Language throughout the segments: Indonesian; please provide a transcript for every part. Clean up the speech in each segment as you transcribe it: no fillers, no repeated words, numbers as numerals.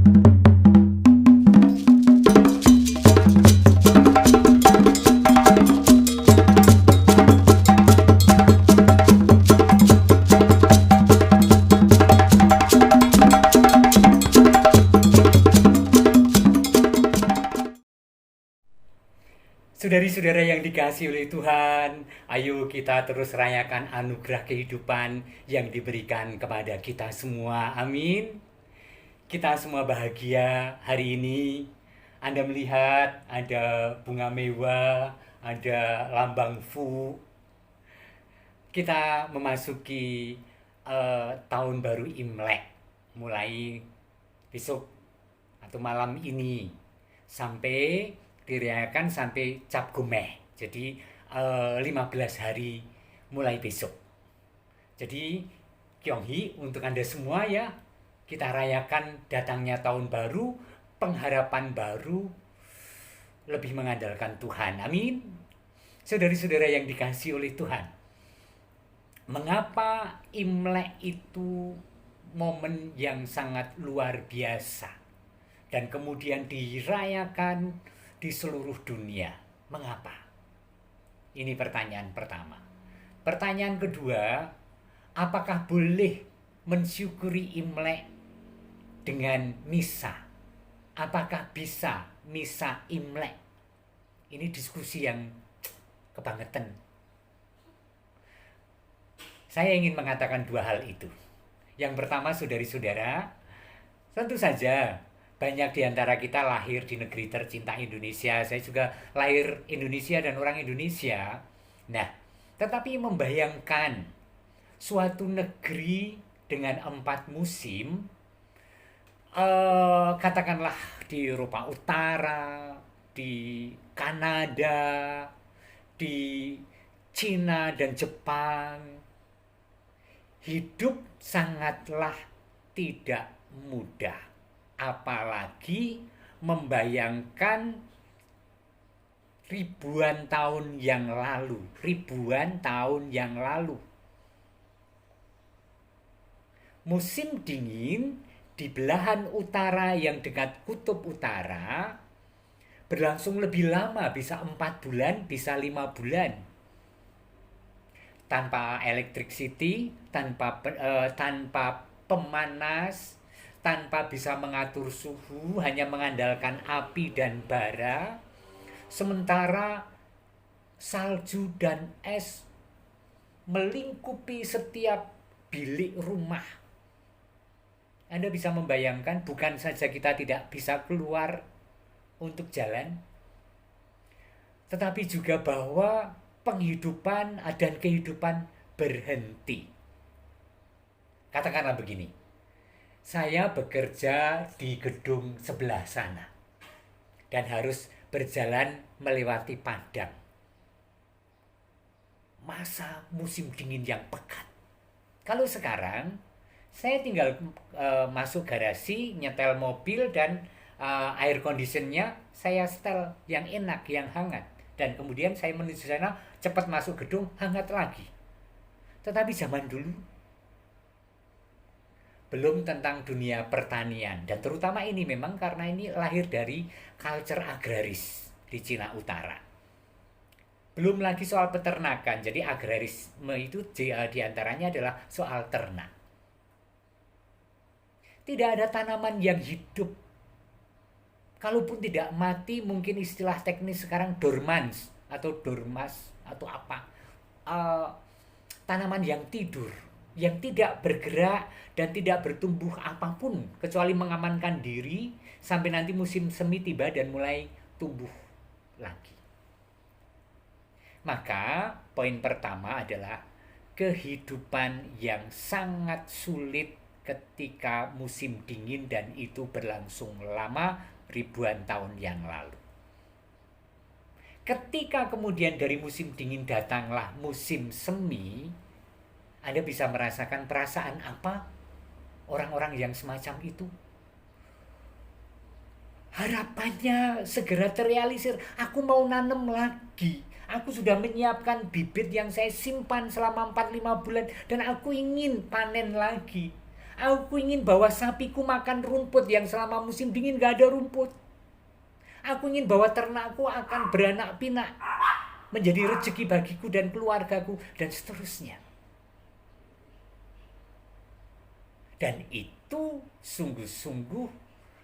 Saudari-saudara yang dikasihi oleh Tuhan, ayo kita terus rayakan anugerah kehidupan yang diberikan kepada kita semua. Amin. Kita semua bahagia hari ini. Anda melihat ada bunga mewah, ada lambang Fu. Kita memasuki tahun baru Imlek, mulai besok atau malam ini sampai dirayakan sampai Cap Gomeh. Jadi 15 hari mulai besok. Jadi Kyonghi untuk Anda semua ya, kita rayakan datangnya tahun baru, pengharapan baru, lebih mengandalkan Tuhan. Amin. Saudari-saudara yang dikasihi oleh Tuhan, mengapa Imlek itu momen yang sangat luar biasa dan kemudian dirayakan di seluruh dunia? Mengapa? Ini pertanyaan pertama. Pertanyaan kedua, apakah boleh mensyukuri Imlek dengan misa? Apakah bisa misa Imlek? Ini diskusi yang kebangetan. Saya ingin mengatakan dua hal itu. Yang pertama, saudari-saudara, tentu saja banyak di antara kita lahir di negeri tercinta Indonesia. Saya juga lahir Indonesia dan orang Indonesia. Nah, tetapi membayangkan suatu negeri dengan 4 musim, katakanlah di Eropa Utara, di Kanada, di Cina dan Jepang, hidup sangatlah tidak mudah. Apalagi membayangkan ribuan tahun yang lalu. Musim dingin di belahan utara yang dekat kutub utara berlangsung lebih lama, bisa 4 bulan, bisa 5 bulan. Tanpa electricity, tanpa pemanas, tanpa bisa mengatur suhu, hanya mengandalkan api dan bara. Sementara salju dan es melingkupi setiap bilik rumah. Anda bisa membayangkan, bukan saja kita tidak bisa keluar untuk jalan, tetapi juga bahwa penghidupan dan kehidupan berhenti. Katakanlah begini, saya bekerja di gedung sebelah sana dan harus berjalan melewati padang. Masa musim dingin yang pekat. Kalau sekarang, saya tinggal masuk garasi, nyetel mobil dan air conditionnya saya setel yang enak, yang hangat. Dan kemudian saya menuju sana, cepat masuk gedung, hangat lagi. Tetapi zaman dulu, belum tentang dunia pertanian. Dan terutama ini memang karena ini lahir dari culture agraris di Cina Utara. Belum lagi soal peternakan. Jadi agrarisme itu diantaranya adalah soal ternak. Tidak ada tanaman yang hidup. Kalaupun tidak mati, mungkin istilah teknis sekarang dormans atau dormas atau apa. Tanaman yang tidur, yang tidak bergerak dan tidak bertumbuh apapun kecuali mengamankan diri sampai nanti musim semi tiba dan mulai tumbuh lagi. Maka poin pertama adalah kehidupan yang sangat sulit ketika musim dingin dan itu berlangsung lama, ribuan tahun yang lalu. Ketika kemudian dari musim dingin datanglah musim semi, Anda bisa merasakan perasaan apa orang-orang yang semacam itu? Harapannya segera terrealisir. Aku mau nanam lagi. Aku sudah menyiapkan bibit yang saya simpan selama 4-5 bulan dan aku ingin panen lagi. Aku ingin bahwa sapiku makan rumput yang selama musim dingin gak ada rumput. Aku ingin bahwa ternakku akan beranak pinak, menjadi rezeki bagiku dan keluargaku, dan seterusnya. Dan itu sungguh-sungguh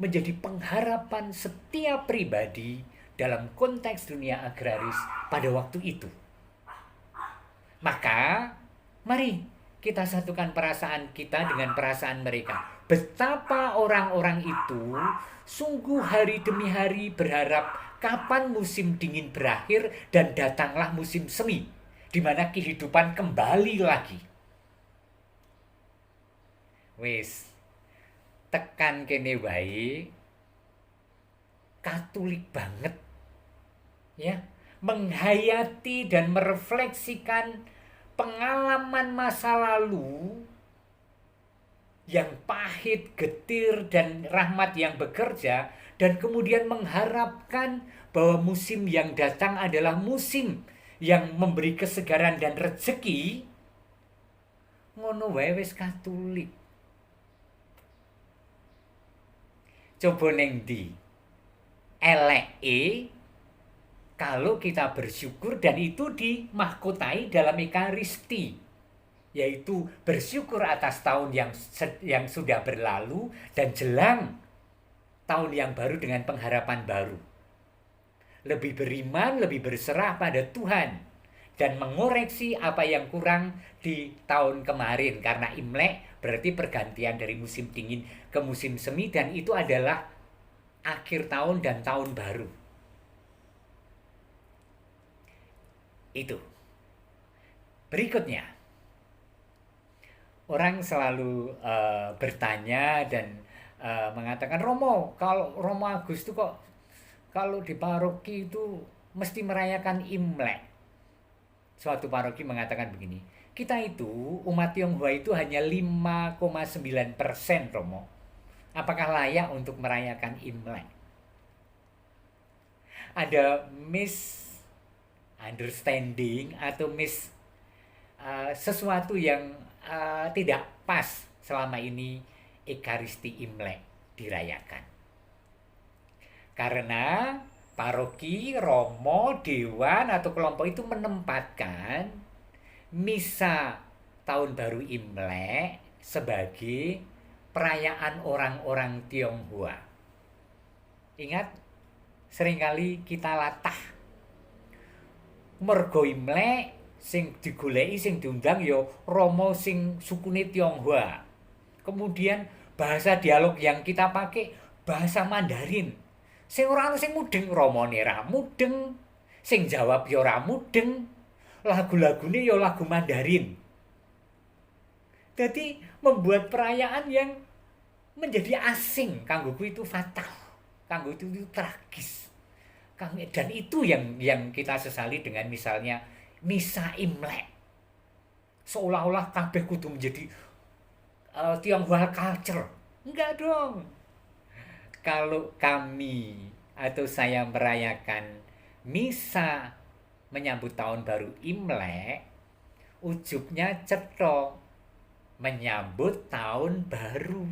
menjadi pengharapan setiap pribadi dalam konteks dunia agraris pada waktu itu. Maka, mari kita satukan perasaan kita dengan perasaan mereka. Betapa orang-orang itu sungguh hari demi hari berharap kapan musim dingin berakhir dan datanglah musim semi, di mana kehidupan kembali lagi. Wis, tekan kene wae Katolik banget. Ya, menghayati dan merefleksikan pengalaman masa lalu yang pahit, getir, dan rahmat yang bekerja, dan kemudian mengharapkan bahwa musim yang datang adalah musim yang memberi kesegaran dan rezeki. Ngono wae wis Katolik. Coba neng di eleke kalau kita bersyukur dan itu dimahkotai dalam Ekaristi, yaitu bersyukur atas tahun yang sudah berlalu dan jelang tahun yang baru dengan pengharapan baru. Lebih beriman, lebih berserah pada Tuhan, dan mengoreksi apa yang kurang di tahun kemarin. Karena Imlek berarti pergantian dari musim dingin ke musim semi, dan itu adalah akhir tahun dan tahun baru. Itu. Berikutnya, orang selalu bertanya dan mengatakan, Romo, kalau Romo Agus itu kok kalau di paroki itu mesti merayakan Imlek. Suatu paroki mengatakan begini, kita itu umat Tionghoa itu hanya 5,9% Romo. Apakah layak untuk merayakan Imlek? Ada misunderstanding atau sesuatu yang tidak pas selama ini Ekaristi Imlek dirayakan. Karena paroki, romo, dewan, atau kelompok itu menempatkan misa tahun baru Imlek sebagai perayaan orang-orang Tionghoa. Ingat, seringkali kita latah. Mergo Imlek sing digoleki, sing diundang yo romo sing sukune Tionghoa. Kemudian bahasa dialog yang kita pakai bahasa Mandarin. Sing ora sing mudeng, romone ra mudeng, sing jawab ya ora mudeng, lagu-lagune ya lagu Mandarin. Jadi membuat perayaan yang menjadi asing kanggoku itu fatal, kanggo itu tragis. Dan itu yang kita sesali dengan misalnya misa Imlek. Seolah-olah kabeh kudu menjadi Tionghoa culture. Enggak dong. Kalau kami atau saya merayakan misa menyambut tahun baru Imlek, ujubnya cetok menyambut tahun baru.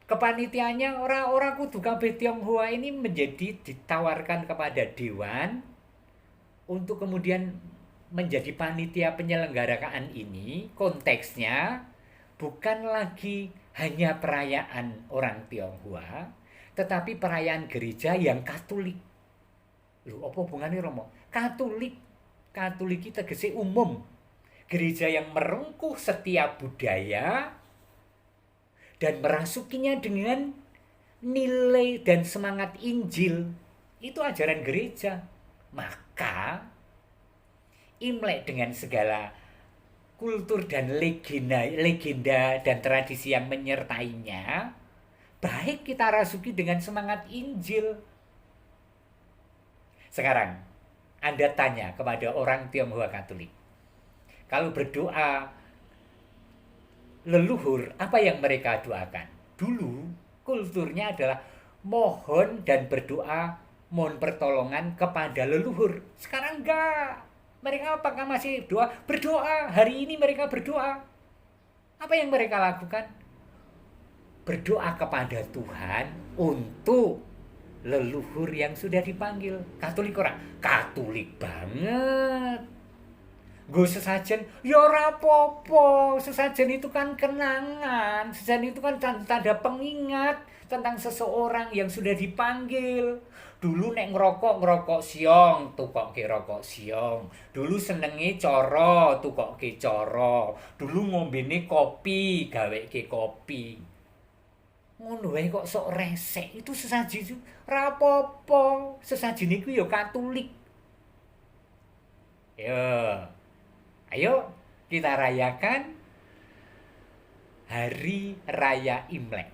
Kepanitiaannya orang-orang kudu kabeh Tionghoa ini menjadi ditawarkan kepada dewan untuk kemudian menjadi panitia penyelenggaraan ini. Konteksnya bukan lagi hanya perayaan orang Tionghoa, tetapi perayaan gereja yang Katolik. Loh, apa hubungannya Romo? Katolik kita tegese umum. Gereja yang merengkuh setiap budaya dan merasukinya dengan nilai dan semangat Injil. Itu ajaran gereja. Maka Imlek dengan segala kultur dan legenda dan tradisi yang menyertainya, baik kita rasuki dengan semangat Injil. Sekarang, Anda tanya kepada orang Tionghoa Katolik, kalau berdoa leluhur, apa yang mereka doakan? Dulu, kulturnya adalah mohon dan berdoa, mohon pertolongan kepada leluhur. Sekarang enggak. Mereka apakah masih berdoa? Hari ini mereka berdoa. Apa yang mereka lakukan? Berdoa kepada Tuhan untuk leluhur yang sudah dipanggil. Katolik ora? Katolik banget. Gue sesajen, ya ora apa-apa. Sesajen itu kan kenangan. Sesajen itu kan tanda pengingat tentang seseorang yang sudah dipanggil. Dulu nek ngerokok siong, tukokke rokok siong. Dulu senenge coro, tukokke coro. Dulu ngombene kopi, gaweke kopi. Ngono wae kok sok resek. Itu sesaji itu ora apa-apa. Sesaji niku ya Katolik. Ya, ayo kita rayakan Hari Raya Imlek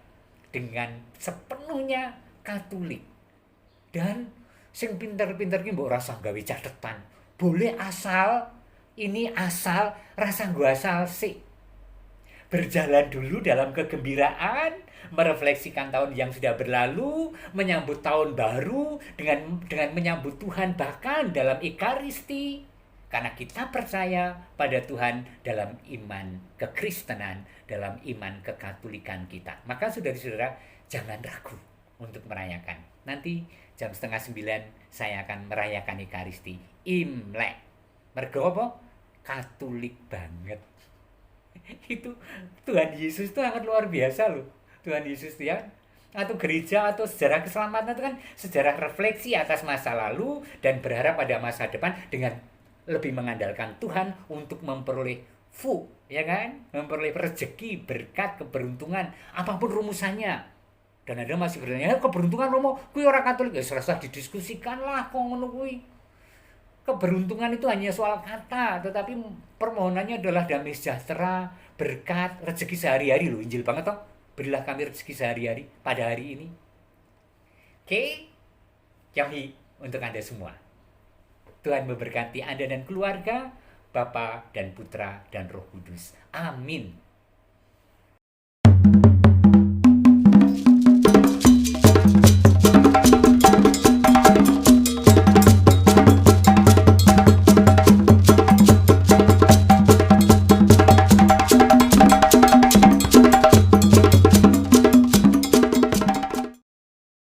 dengan sepenuhnya Katolik. Dan sing pinter-pinter ki mbok rasa gawe catetan. Boleh asal ini asal rasa nggo asal sik. Berjalan dulu dalam kegembiraan, merefleksikan tahun yang sudah berlalu, menyambut tahun baru dengan menyambut Tuhan bahkan dalam Ekaristi. Karena kita percaya pada Tuhan dalam iman kekristenan, dalam iman kekatolikan kita. Maka saudara-saudara, jangan ragu untuk merayakan. Nanti jam 8:30 saya akan merayakan Ekaristi. Imlek. Mergo apa? Katolik banget. Itu Tuhan Yesus itu sangat luar biasa loh. Tuhan Yesus itu ya, atau gereja atau sejarah keselamatan itu kan sejarah refleksi atas masa lalu dan berharap pada masa depan dengan lebih mengandalkan Tuhan untuk memperoleh ya kan? Memperoleh rezeki, berkat, keberuntungan, apapun rumusannya. Dan ada masih bertanya, keberuntungan Romo, kuwi orang Katolik, ya serasa didiskusikan lah kok ngono kuwi. Keberuntungan itu hanya soal kata, tetapi permohonannya adalah damai sejahtera, berkat, rezeki sehari-hari loh. Injil banget toh. Berilah kami rezeki sehari-hari pada hari ini. Oke? Yauhi untuk Anda semua. Tuhan memberkati Anda dan keluarga, Bapa dan Putra dan Roh Kudus. Amin.